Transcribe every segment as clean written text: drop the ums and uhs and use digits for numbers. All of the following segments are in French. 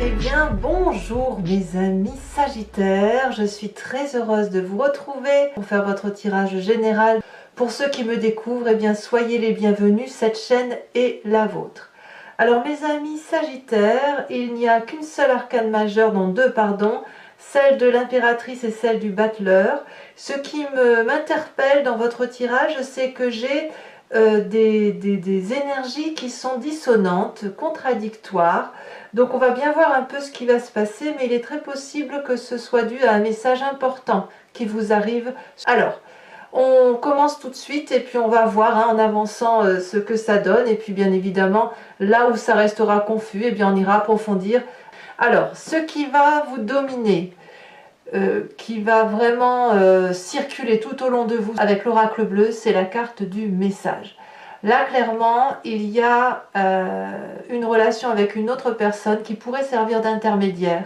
Eh bien, bonjour mes amis Sagittaires, je suis très heureuse de vous retrouver pour faire votre tirage général. Pour ceux qui me découvrent, eh bien, soyez les bienvenus, cette chaîne est la vôtre. Alors mes amis Sagittaires, il n'y a qu'une seule arcane majeure, non deux pardon, celle de l'impératrice et celle du battleur. Ce qui m'interpelle dans votre tirage, c'est que j'ai des énergies qui sont dissonantes, contradictoires. Donc on va bien voir un peu ce qui va se passer, mais il est très possible que ce soit dû à un message important qui vous arrive. Alors, on commence tout de suite et puis on va voir en avançant ce que ça donne. Et puis bien évidemment, là où ça restera confus, eh bien on ira approfondir. Alors, ce qui va vous dominer, qui va vraiment circuler tout au long de vous avec l'oracle bleu, c'est la carte du message. Là, clairement, il y a une relation avec une autre personne qui pourrait servir d'intermédiaire,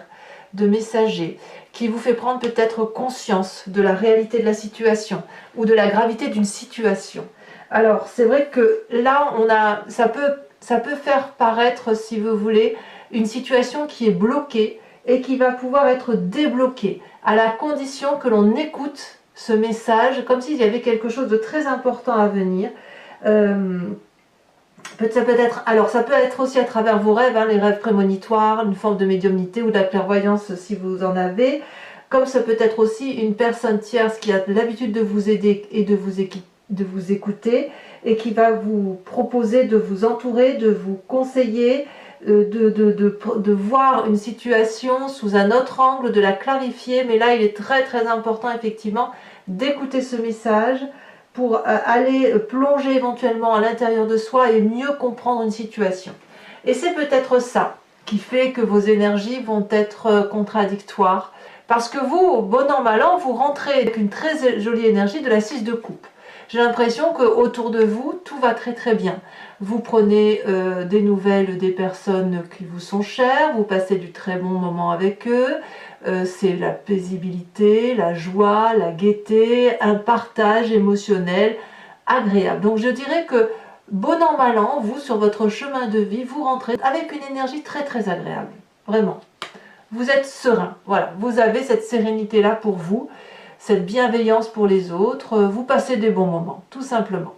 de messager, qui vous fait prendre peut-être conscience de la réalité de la situation ou de la gravité d'une situation. Alors, c'est vrai que là, ça peut faire paraître, si vous voulez, une situation qui est bloquée et qui va pouvoir être débloquée à la condition que l'on écoute ce message comme s'il y avait quelque chose de très important à venir. Ça peut être aussi à travers vos rêves, les rêves prémonitoires, une forme de médiumnité ou de la clairvoyance si vous en avez, comme ça peut être aussi une personne tierce qui a l'habitude de vous aider et de vous écouter et qui va vous proposer de vous entourer, de vous conseiller, de voir une situation sous un autre angle, de la clarifier. Mais là il est très très important effectivement d'écouter ce message pour aller plonger éventuellement à l'intérieur de soi et mieux comprendre une situation. Et c'est peut-être ça qui fait que vos énergies vont être contradictoires, parce que vous, bon an mal an, vous rentrez avec une très jolie énergie de la 6 de coupe. J'ai l'impression qu'autour de vous, tout va très très bien. Vous prenez des nouvelles des personnes qui vous sont chères, vous passez du très bon moment avec eux, c'est la paisibilité, la joie, la gaieté, un partage émotionnel agréable. Donc je dirais que bon an mal an, vous sur votre chemin de vie, vous rentrez avec une énergie très très agréable, vraiment. Vous êtes serein, voilà, vous avez cette sérénité là pour vous, cette bienveillance pour les autres, vous passez des bons moments, tout simplement.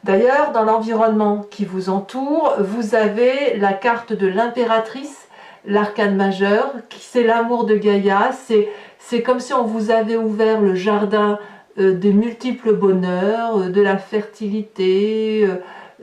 D'ailleurs, dans l'environnement qui vous entoure, vous avez la carte de l'impératrice, l'arcane majeur, c'est l'amour de Gaïa, c'est comme si on vous avait ouvert le jardin des multiples bonheurs, de la fertilité,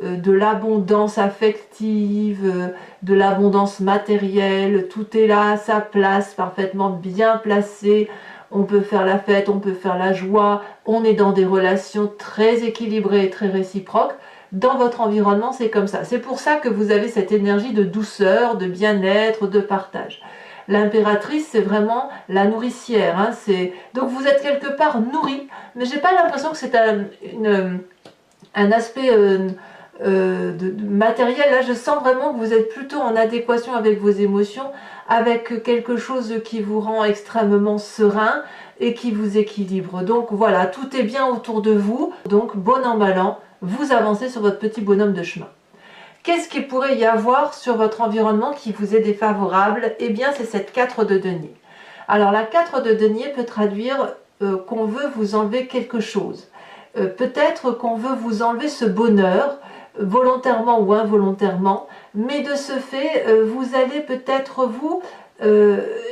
de l'abondance affective, de l'abondance matérielle, tout est là à sa place, parfaitement bien placé. On peut faire la fête, on peut faire la joie, on est dans des relations très équilibrées et très réciproques. Dans votre environnement, c'est comme ça. C'est pour ça que vous avez cette énergie de douceur, de bien-être, de partage. L'impératrice, c'est vraiment la nourricière. Donc vous êtes quelque part nourri, mais j'ai pas l'impression que c'est un aspect matériel. Là, je sens vraiment que vous êtes plutôt en adéquation avec vos émotions, avec quelque chose qui vous rend extrêmement serein et qui vous équilibre. Donc voilà, tout est bien autour de vous. Donc bon an mal an, vous avancez sur votre petit bonhomme de chemin. Qu'est-ce qu'il pourrait y avoir sur votre environnement qui vous est défavorable? Eh bien, c'est cette 4 de denier. Alors la 4 de denier peut traduire qu'on veut vous enlever quelque chose. Peut-être qu'on veut vous enlever ce bonheur, volontairement ou involontairement, mais de ce fait, vous allez peut-être vous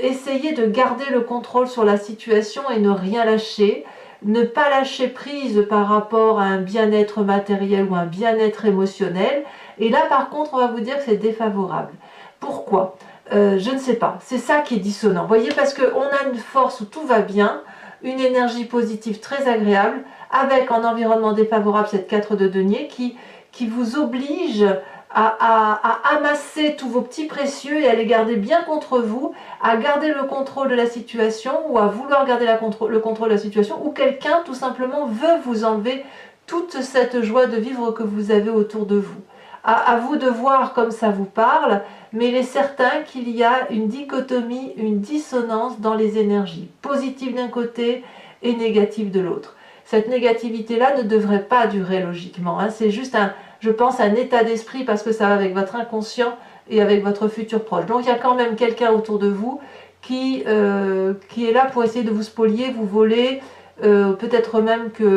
essayer de garder le contrôle sur la situation et ne rien lâcher, ne pas lâcher prise par rapport à un bien-être matériel ou un bien-être émotionnel. Et là, par contre, on va vous dire que c'est défavorable. Pourquoi? Je ne sais pas. C'est ça qui est dissonant. Vous voyez, parce qu'on a une force où tout va bien, une énergie positive très agréable, avec en environnement défavorable cette 4 de denier qui vous oblige à amasser tous vos petits précieux et à les garder bien contre vous, à garder le contrôle de la situation ou à vouloir garder le contrôle de la situation, ou quelqu'un tout simplement veut vous enlever toute cette joie de vivre que vous avez autour de vous. À vous de voir comme ça vous parle, mais il est certain qu'il y a une dichotomie, une dissonance dans les énergies, positive d'un côté et négative de l'autre. Cette négativité-là ne devrait pas durer logiquement, c'est juste je pense, un état d'esprit, parce que ça va avec votre inconscient, et avec votre futur proche. Donc il y a quand même quelqu'un autour de vous qui est là pour essayer de vous spolier, vous voler, peut-être même qu'elle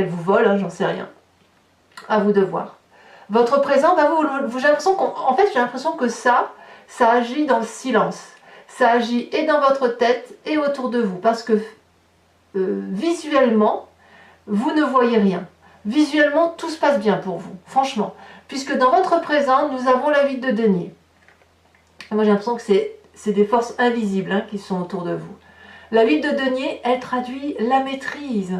vous vole, hein, j'en sais rien. À vous de voir. Votre présent, bah j'ai l'impression j'ai l'impression que ça agit dans le silence. Ça agit et dans votre tête et autour de vous, parce que visuellement, vous ne voyez rien. Visuellement, tout se passe bien pour vous, franchement. Puisque dans votre présent, nous avons la 8 de denier. Et moi, j'ai l'impression que c'est des forces invisibles, hein, qui sont autour de vous. La 8 de denier, elle traduit la maîtrise.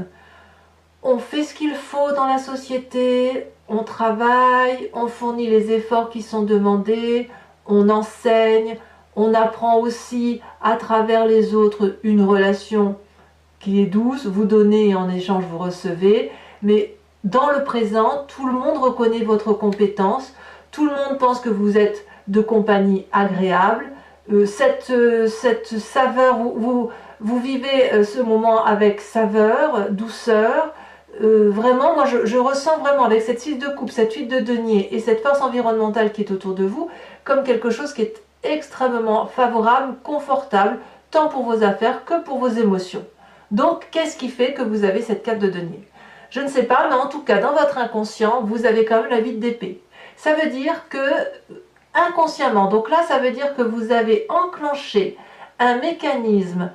On fait ce qu'il faut dans la société, on travaille, on fournit les efforts qui sont demandés, on enseigne, on apprend aussi à travers les autres une relation qui est douce, vous donnez et en échange vous recevez, mais dans le présent, tout le monde reconnaît votre compétence, tout le monde pense que vous êtes de compagnie agréable, cette saveur, vous vivez ce moment avec saveur, douceur. Vraiment, moi je ressens vraiment avec cette 6 de coupe, cette 8 de denier et cette force environnementale qui est autour de vous, comme quelque chose qui est extrêmement favorable, confortable, tant pour vos affaires que pour vos émotions. Donc, qu'est-ce qui fait que vous avez cette 4 de denier? Je ne sais pas, mais en tout cas, dans votre inconscient, vous avez quand même la 8 d'épée. Ça veut dire que, inconsciemment, donc là, ça veut dire que vous avez enclenché un mécanisme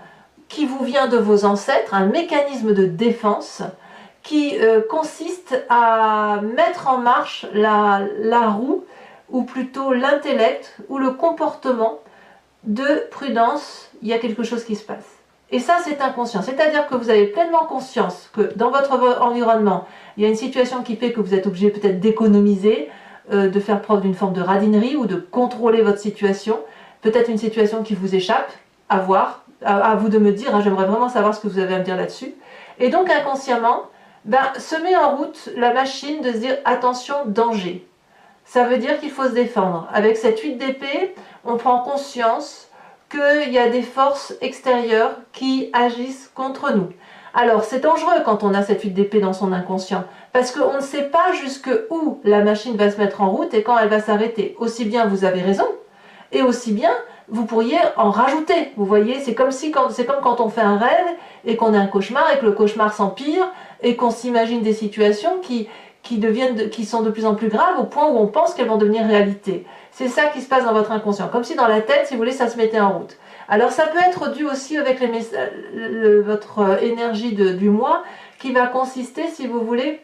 qui vous vient de vos ancêtres, un mécanisme de défense, qui consiste à mettre en marche la roue, ou plutôt l'intellect, ou le comportement de prudence. Il y a quelque chose qui se passe. Et ça, c'est inconscient. C'est-à-dire que vous avez pleinement conscience que dans votre environnement, il y a une situation qui fait que vous êtes obligé peut-être d'économiser, de faire preuve d'une forme de radinerie ou de contrôler votre situation. Peut-être une situation qui vous échappe, à voir, à vous de me dire, hein, j'aimerais vraiment savoir ce que vous avez à me dire là-dessus. Et donc, inconsciemment, se met en route la machine de se dire attention, danger. Ça veut dire qu'il faut se défendre. Avec cette 8 d'épée, on prend conscience qu'il y a des forces extérieures qui agissent contre nous. Alors c'est dangereux quand on a cette 8 d'épée dans son inconscient, parce qu'on ne sait pas jusqu'où la machine va se mettre en route et quand elle va s'arrêter. Aussi bien vous avez raison, et aussi bien vous pourriez en rajouter. Vous voyez, c'est comme quand on fait un rêve et qu'on a un cauchemar et que le cauchemar s'empire et qu'on s'imagine des situations qui sont de plus en plus graves au point où on pense qu'elles vont devenir réalité. C'est ça qui se passe dans votre inconscient, comme si dans la tête, si vous voulez, ça se mettait en route. Alors ça peut être dû aussi avec votre énergie du moi, qui va consister, si vous voulez,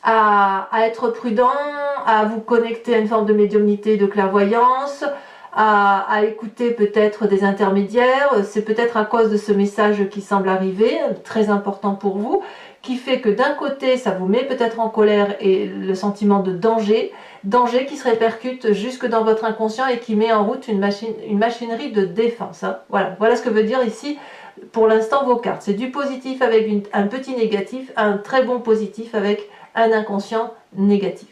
à être prudent, à vous connecter à une forme de médiumnité, de clairvoyance, à écouter peut-être des intermédiaires. C'est peut-être à cause de ce message qui semble arriver, très important pour vous, qui fait que d'un côté, ça vous met peut-être en colère et le sentiment de danger qui se répercute jusque dans votre inconscient et qui met en route une machinerie de défense. Hein. Voilà ce que veut dire ici, pour l'instant, vos cartes. C'est du positif avec un petit négatif, un très bon positif avec un inconscient négatif.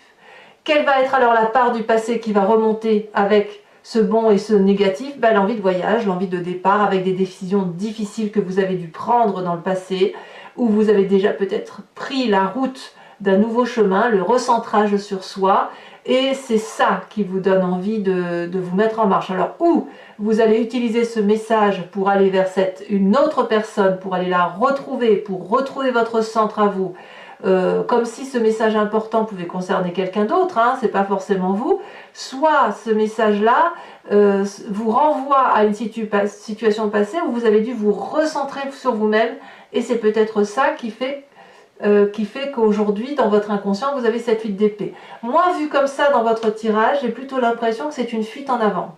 Quelle va être alors la part du passé qui va remonter avec ce bon et ce négatif? L'envie de voyage, l'envie de départ avec des décisions difficiles que vous avez dû prendre dans le passé, où vous avez déjà peut-être pris la route d'un nouveau chemin, le recentrage sur soi, et c'est ça qui vous donne envie de vous mettre en marche. Alors, où vous allez utiliser ce message pour aller vers une autre personne, pour aller la retrouver, pour retrouver votre centre à vous, comme si ce message important pouvait concerner quelqu'un d'autre, hein, c'est pas forcément vous, soit ce message-là vous renvoie à une situation passée où vous avez dû vous recentrer sur vous-même, et c'est peut-être ça qui fait qu'aujourd'hui, dans votre inconscient, vous avez cette 8 d'épée. Moi, vu comme ça dans votre tirage, j'ai plutôt l'impression que c'est une fuite en avant.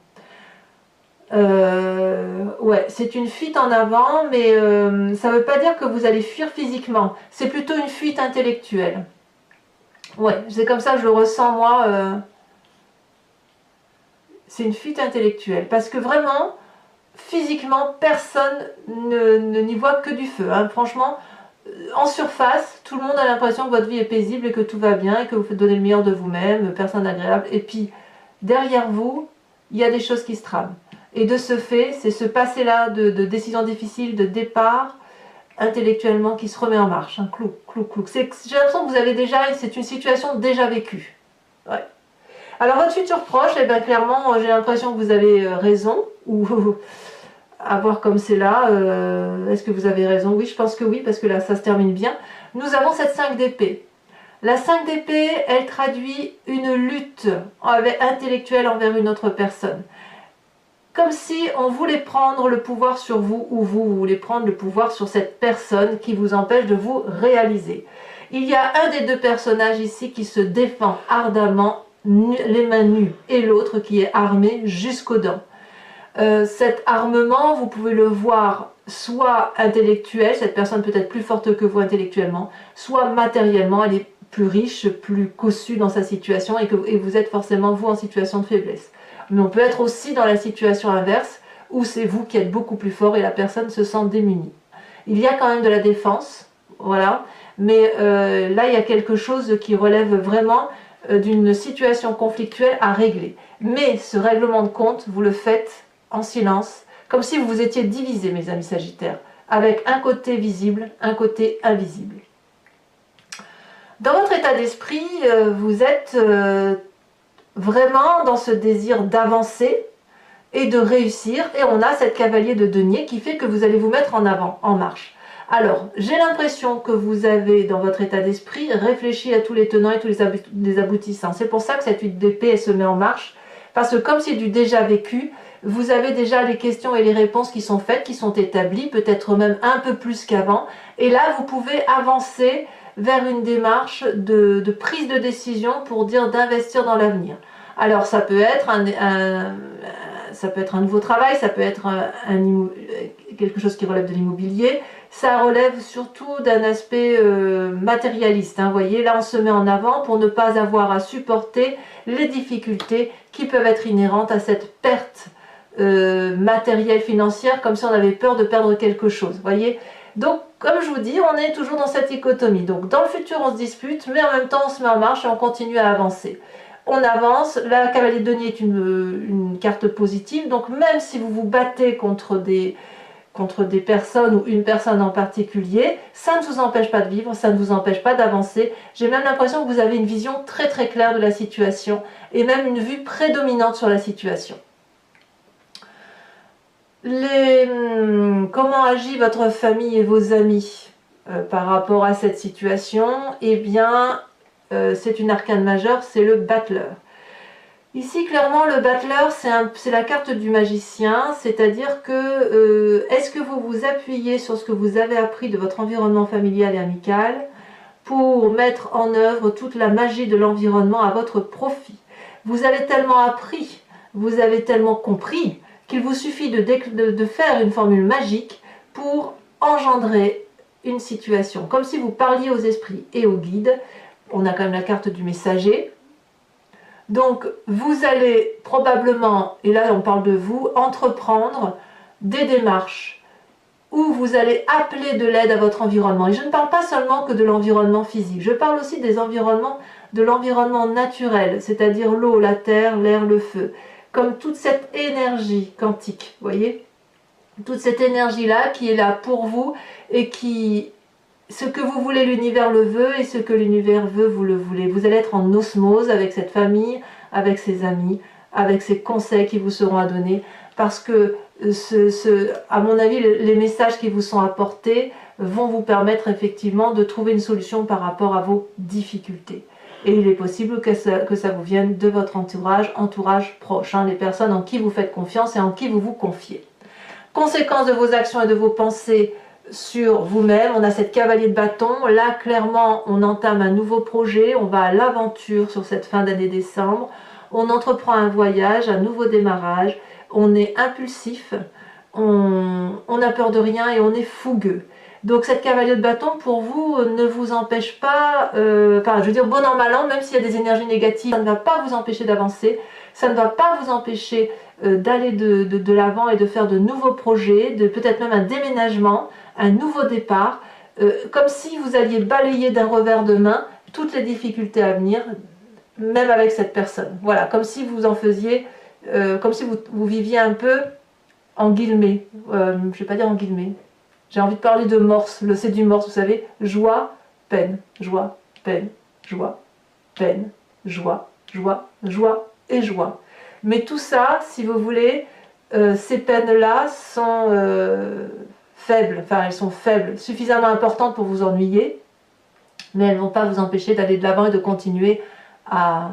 Ouais, c'est une fuite en avant, mais ça ne veut pas dire que vous allez fuir physiquement. C'est plutôt une fuite intellectuelle. Ouais, c'est comme ça que je le ressens, moi. C'est une fuite intellectuelle. Parce que vraiment, physiquement, personne n'y voit que du feu. Hein. Franchement, en surface, tout le monde a l'impression que votre vie est paisible et que tout va bien et que vous donnez le meilleur de vous-même, personne agréable. Et puis, derrière vous, il y a des choses qui se trament. Et de ce fait, c'est ce passé-là de décisions difficiles, de départ, intellectuellement, qui se remet en marche. Hein. Clou, clou, clou. J'ai l'impression que vous avez déjà, c'est une situation déjà vécue. Ouais. Alors votre futur proche, eh bien, clairement, j'ai l'impression que vous avez raison, ou à voir comme c'est là, est-ce que vous avez raison? Oui, je pense que oui, parce que là, ça se termine bien. Nous avons cette 5 d'épée. La 5 d'épée, elle traduit une lutte intellectuelle envers une autre personne. Comme si on voulait prendre le pouvoir sur vous, ou vous voulez prendre le pouvoir sur cette personne qui vous empêche de vous réaliser. Il y a un des deux personnages ici qui se défend ardemment, les mains nues, et l'autre qui est armé jusqu'aux dents. Cet armement, vous pouvez le voir soit intellectuel, cette personne peut être plus forte que vous intellectuellement, soit matériellement, elle est plus riche, plus cossue dans sa situation et vous êtes forcément vous en situation de faiblesse. Mais on peut être aussi dans la situation inverse où c'est vous qui êtes beaucoup plus fort et la personne se sent démunie. Il y a quand même de la défense, voilà, mais là il y a quelque chose qui relève vraiment d'une situation conflictuelle à régler. Mais ce règlement de compte, vous le faites en silence, comme si vous vous étiez divisés, mes amis Sagittaires, avec un côté visible, un côté invisible. Dans votre état d'esprit, vous êtes vraiment dans ce désir d'avancer et de réussir, et on a cette cavalier de denier qui fait que vous allez vous mettre en avant, en marche. Alors, j'ai l'impression que vous avez, dans votre état d'esprit, réfléchi à tous les tenants et tous les aboutissants. C'est pour ça que cette 8 d'épée, elle se met en marche, parce que comme c'est du déjà vécu, vous avez déjà les questions et les réponses qui sont faites, qui sont établies, peut-être même un peu plus qu'avant, et là, vous pouvez avancer vers une démarche de prise de décision pour dire d'investir dans l'avenir. Alors, ça peut être ça peut être un nouveau travail, ça peut être quelque chose qui relève de l'immobilier, ça relève surtout d'un aspect matérialiste. Vous voyez, là on se met en avant pour ne pas avoir à supporter les difficultés qui peuvent être inhérentes à cette perte matérielle financière, comme si on avait peur de perdre quelque chose. Voyez, donc comme je vous dis, on est toujours dans cette dichotomie. Donc dans le futur on se dispute, mais en même temps on se met en marche et on continue à avancer. On avance, la cavalier de denier est une carte positive, donc même si vous vous battez contre des personnes ou une personne en particulier, ça ne vous empêche pas de vivre, ça ne vous empêche pas d'avancer. J'ai même l'impression que vous avez une vision très très claire de la situation et même une vue prédominante sur la situation. Comment agit votre famille et vos amis par rapport à cette situation? Eh bien, c'est une arcane majeure, c'est le battleur. Ici, clairement, le battleur, c'est la carte du magicien, c'est-à-dire que est-ce que vous vous appuyez sur ce que vous avez appris de votre environnement familial et amical pour mettre en œuvre toute la magie de l'environnement à votre profit? Vous avez tellement appris, vous avez tellement compris qu'il vous suffit de faire une formule magique pour engendrer une situation, comme si vous parliez aux esprits et aux guides. On a quand même la carte du messager. Donc, vous allez probablement, et là on parle de vous, entreprendre des démarches où vous allez appeler de l'aide à votre environnement. Et je ne parle pas seulement que de l'environnement physique, je parle aussi de l'environnement naturel, c'est-à-dire l'eau, la terre, l'air, le feu. Comme toute cette énergie quantique, vous voyez, toute cette énergie-là qui est là pour vous et qui... Ce que vous voulez, l'univers le veut, et ce que l'univers veut, vous le voulez. Vous allez être en osmose avec cette famille, avec ses amis, avec ces conseils qui vous seront à donner, parce que, à mon avis, les messages qui vous sont apportés vont vous permettre effectivement de trouver une solution par rapport à vos difficultés. Et il est possible que ça vous vienne de votre entourage proche, les personnes en qui vous faites confiance et en qui vous vous confiez. Conséquence de vos actions et de vos pensées sur vous-même, on a cette cavalier de bâton. Là, clairement, on entame un nouveau projet, on va à l'aventure sur cette fin d'année décembre, on entreprend un voyage, un nouveau démarrage, on est impulsif, on a peur de rien et on est fougueux. Donc cette cavalier de bâton, pour vous, ne vous empêche pas, enfin, je veux dire, bon an, mal an, même s'il y a des énergies négatives, ça ne va pas vous empêcher d'avancer, ça ne va pas vous empêcher d'aller de l'avant et de faire de nouveaux projets, peut-être même un déménagement, un nouveau départ, comme si vous alliez balayer d'un revers de main toutes les difficultés à venir, même avec cette personne. Voilà, comme si vous en faisiez, comme si vous viviez un peu en guillemets, je ne vais pas dire en guillemets, j'ai envie de parler de morse, c'est du morse, vous savez, joie, peine, joie, peine, joie, peine, joie, joie, joie, et joie. Mais tout ça, si vous voulez, ces peines-là sont faibles, enfin elles sont faibles, suffisamment importantes pour vous ennuyer, mais elles ne vont pas vous empêcher d'aller de l'avant et de continuer à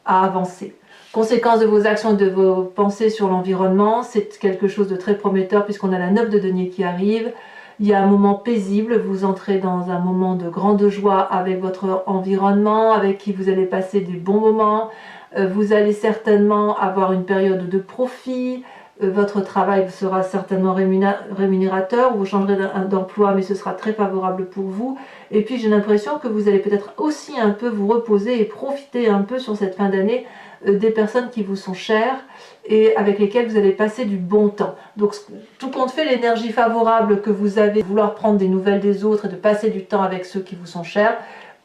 avancer. Conséquence de vos actions et de vos pensées sur l'environnement, c'est quelque chose de très prometteur puisqu'on a la 9 de denier qui arrive. Il y a un moment paisible, vous entrez dans un moment de grande joie avec votre environnement, avec qui vous allez passer des bons moments. Vous allez certainement avoir une période de profit, votre travail sera certainement rémunérateur, vous changerez d'emploi mais ce sera très favorable pour vous. Et puis j'ai l'impression que vous allez peut-être aussi un peu vous reposer et profiter un peu sur cette fin d'année des personnes qui vous sont chères et avec lesquelles vous allez passer du bon temps. Donc tout compte fait, l'énergie favorable que vous avez, vouloir prendre des nouvelles des autres et de passer du temps avec ceux qui vous sont chers,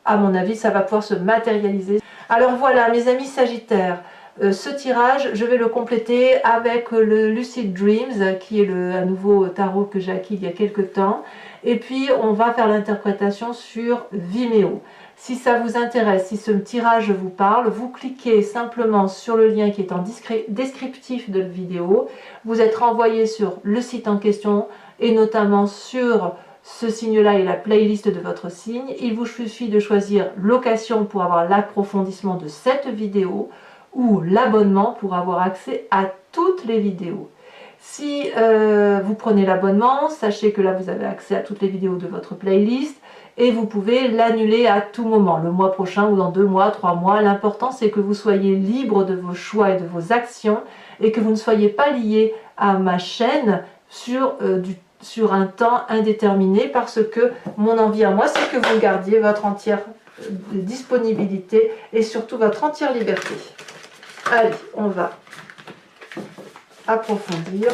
à mon avis, ça va pouvoir se matérialiser. Alors voilà, mes amis Sagittaires, ce tirage, je vais le compléter avec le Lucid Dreams, qui est un nouveau tarot que j'ai acquis il y a quelques temps. Et puis, on va faire l'interprétation sur Vimeo. Si ça vous intéresse, si ce tirage vous parle, vous cliquez simplement sur le lien qui est en descriptif de la vidéo. Vous êtes renvoyé sur le site en question et notamment sur ce signe-là et la playlist de votre signe. Il vous suffit de choisir location pour avoir l'approfondissement de cette vidéo ou l'abonnement pour avoir accès à toutes les vidéos. Si vous prenez l'abonnement, sachez que là vous avez accès à toutes les vidéos de votre playlist et vous pouvez l'annuler à tout moment, le mois prochain ou dans 2 mois, 3 mois. L'important c'est que vous soyez libre de vos choix et de vos actions et que vous ne soyez pas lié à ma chaîne sur un temps indéterminé, parce que mon envie à moi c'est que vous gardiez votre entière disponibilité et surtout votre entière liberté. Allez, on va approfondir.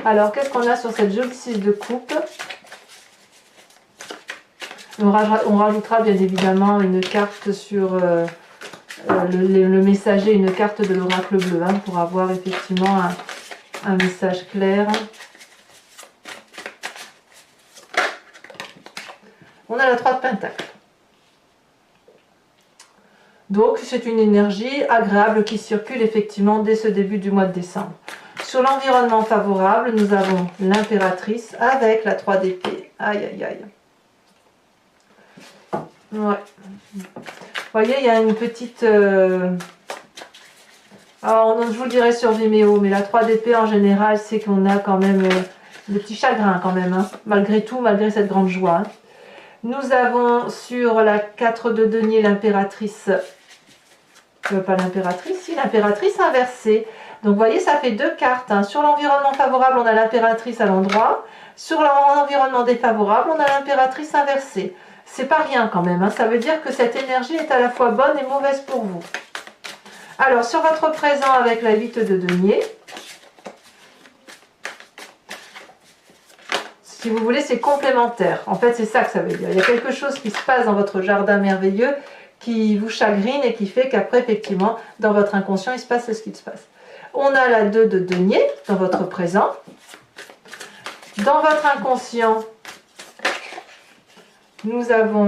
Alors, qu'est-ce qu'on a sur cette jolie 6 de coupe? On rajoutera bien évidemment une carte sur le messager, une carte de l'oracle bleu, hein, pour avoir effectivement un message clair. On a la 3 de Pentacle. Donc, c'est une énergie agréable qui circule effectivement dès ce début du mois de décembre. Sur l'environnement favorable, nous avons l'impératrice avec la 3 d'épée. Aïe, aïe, aïe. Ouais. Vous voyez, il y a une petite... Alors, je vous le dirai sur Vimeo, mais la 3 d'épée en général, c'est qu'on a quand même des petits chagrins quand même, hein, malgré tout, malgré cette grande joie. Hein. Nous avons sur la 4 de denier l'impératrice... pas l'impératrice, si, l'impératrice inversée. Donc vous voyez, ça fait 2 cartes. Hein. Sur l'environnement favorable, on a l'impératrice à l'endroit. Sur l'environnement défavorable, on a l'impératrice inversée. C'est pas rien quand même. Hein. Ça veut dire que cette énergie est à la fois bonne et mauvaise pour vous. Alors, sur votre présent avec la 8 de denier, si vous voulez, c'est complémentaire. En fait, c'est ça que ça veut dire. Il y a quelque chose qui se passe dans votre jardin merveilleux qui vous chagrine et qui fait qu'après, effectivement, dans votre inconscient, il se passe ce qui se passe. On a la 2 de denier dans votre présent. Dans votre inconscient, nous avons...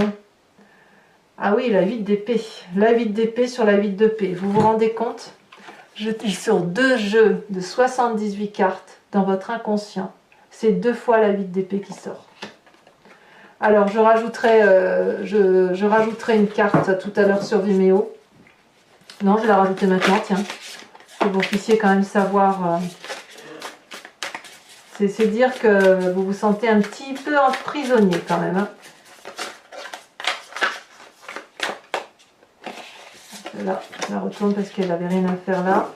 Ah oui, la 8 d'épée. La 8 d'épée sur la 8 d'épée. Vous vous rendez compte? Je tire sur 2 jeux de 78 cartes dans votre inconscient. C'est 2 fois la 8 d'épée qui sort. Alors, je rajouterai une carte tout à l'heure sur Vimeo. Non, je vais la rajouter maintenant, tiens. Que vous puissiez quand même savoir. C'est dire que vous vous sentez un petit peu emprisonné quand même. Hein. Là, je la retourne parce qu'elle n'avait rien à faire là.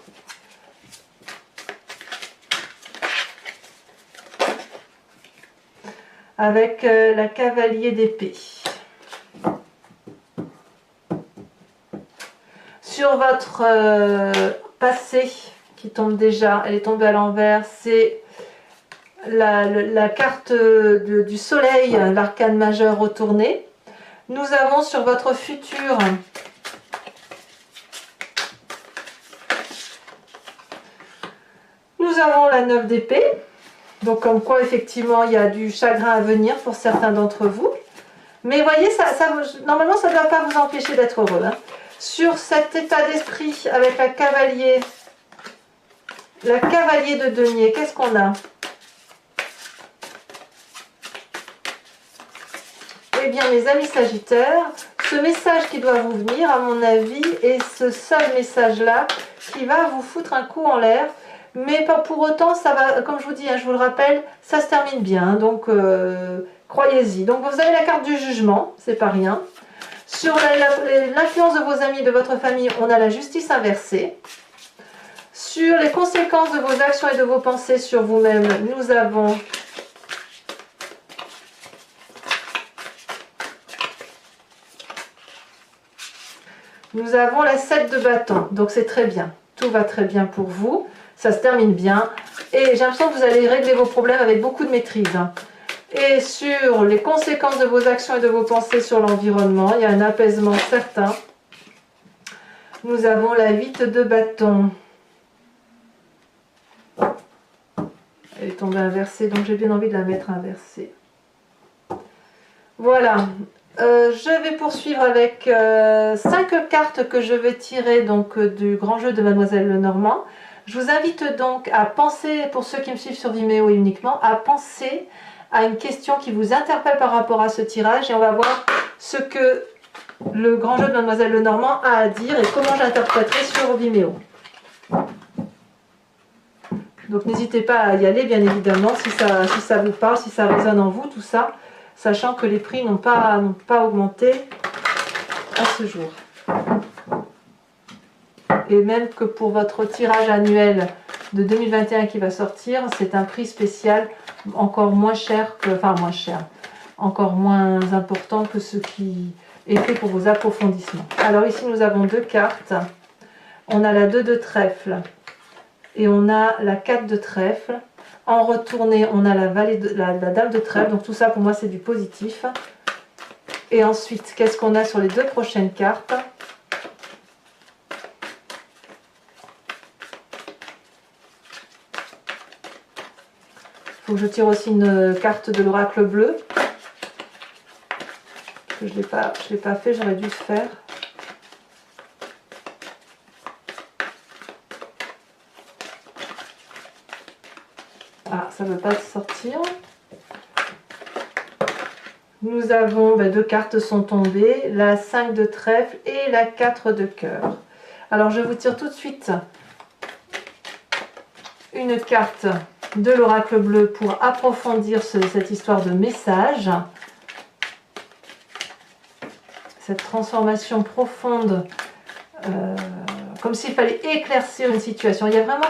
Avec la cavalier d'épée. Sur votre passé qui tombe déjà, elle est tombée à l'envers, c'est la carte du soleil, l'arcane majeur retourné. Nous avons sur votre futur nous avons la 9 d'épée. Donc comme quoi effectivement il y a du chagrin à venir pour certains d'entre vous. Mais voyez, normalement ça ne doit pas vous empêcher d'être heureux. Hein. Sur cet état d'esprit avec la cavalier de denier, qu'est-ce qu'on a? Eh bien mes amis sagittaires, ce message qui doit vous venir à mon avis est ce seul message là qui va vous foutre un coup en l'air. Mais pas pour autant, ça va, comme je vous dis, hein, je vous le rappelle, ça se termine bien, hein, donc croyez-y. Donc vous avez la carte du jugement, c'est pas rien. Sur l'influence de vos amis, de votre famille, on a la justice inversée. Sur les conséquences de vos actions et de vos pensées sur vous-même, nous avons la 7 de bâton, donc c'est très bien. Tout va très bien pour vous. Ça se termine bien et j'ai l'impression que vous allez régler vos problèmes avec beaucoup de maîtrise. Et sur les conséquences de vos actions et de vos pensées sur l'environnement, il y a un apaisement certain. Nous avons la 8 de bâton. Elle est tombée inversée, donc j'ai bien envie de la mettre inversée. Voilà. Je vais poursuivre avec 5 cartes que je vais tirer donc, du grand jeu de Mademoiselle Lenormand. Je vous invite donc à penser, pour ceux qui me suivent sur Vimeo uniquement, à penser à une question qui vous interpelle par rapport à ce tirage et on va voir ce que le grand jeu de Mademoiselle Lenormand a à dire et comment j'interpréterai sur Vimeo. Donc n'hésitez pas à y aller bien évidemment si ça vous parle, si ça résonne en vous, tout ça, sachant que les prix n'ont pas augmenté à ce jour. Et même que pour votre tirage annuel de 2021 qui va sortir, c'est un prix spécial encore moins cher, encore moins important que ce qui est fait pour vos approfondissements. Alors ici nous avons 2 cartes, on a la 2 de trèfle et on a la 4 de trèfle. En retourné, on a la dame de trèfle, donc tout ça pour moi c'est du positif. Et ensuite, qu'est-ce qu'on a sur les 2 prochaines cartes? Il faut que je tire aussi une carte de l'oracle bleu. Je ne l'ai pas fait, j'aurais dû le faire. Ah, ça ne veut pas sortir. Nous avons, 2 cartes sont tombées, la 5 de trèfle et la 4 de cœur. Alors je vous tire tout de suite une carte de l'oracle bleu pour approfondir cette histoire de message. Cette transformation profonde, comme s'il fallait éclaircir une situation. Il y a vraiment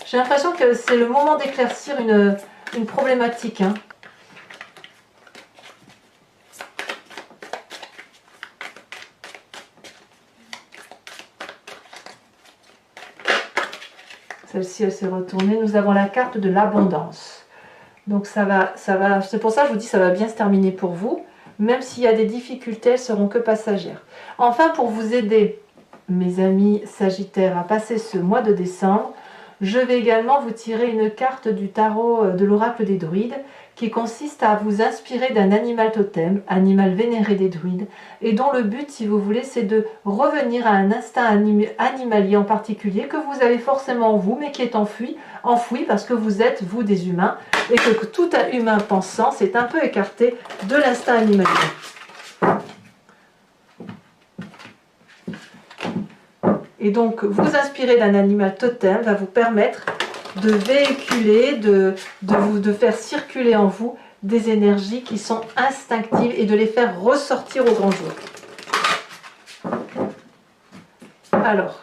j'ai l'impression que c'est le moment d'éclaircir une problématique. Hein. Celle-ci, elle s'est retournée. Nous avons la carte de l'abondance. Donc ça va, c'est pour ça que je vous dis ça va bien se terminer pour vous. Même s'il y a des difficultés, elles seront que passagères. Enfin, pour vous aider, mes amis sagittaires, à passer ce mois de décembre, je vais également vous tirer une carte du tarot de l'oracle des druides qui consiste à vous inspirer d'un animal totem, animal vénéré des druides, et dont le but, si vous voulez, c'est de revenir à un instinct animalier en particulier que vous avez forcément en vous, mais qui est enfoui parce que vous êtes, vous, des humains, et que tout humain pensant s'est un peu écarté de l'instinct animalier. Et donc, vous inspirer d'un animal totem va vous permettre de véhiculer, de faire circuler en vous des énergies qui sont instinctives et de les faire ressortir au grand jour. Alors,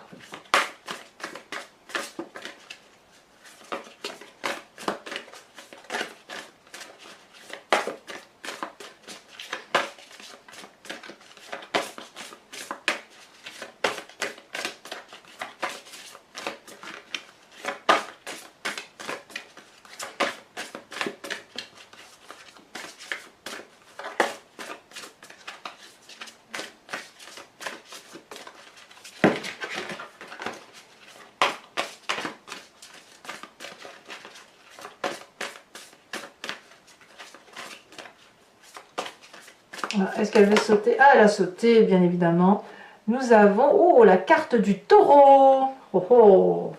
Est-ce qu'elle veut sauter? Ah, elle a sauté, bien évidemment. Nous avons, oh, la carte du taureau. Oh, oh.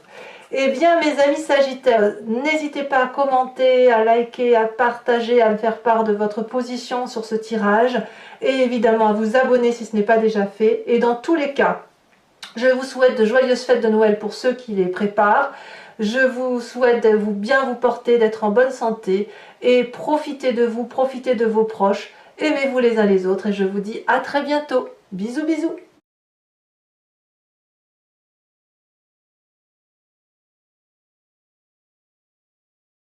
Eh bien, mes amis Sagittaires, n'hésitez pas à commenter, à liker, à partager, à me faire part de votre position sur ce tirage. Et évidemment, à vous abonner si ce n'est pas déjà fait. Et dans tous les cas, je vous souhaite de joyeuses fêtes de Noël pour ceux qui les préparent. Je vous souhaite de bien vous porter, d'être en bonne santé. Et profitez de vous, profitez de vos proches. Aimez-vous les uns les autres. Et je vous dis à très bientôt. Bisous, bisous.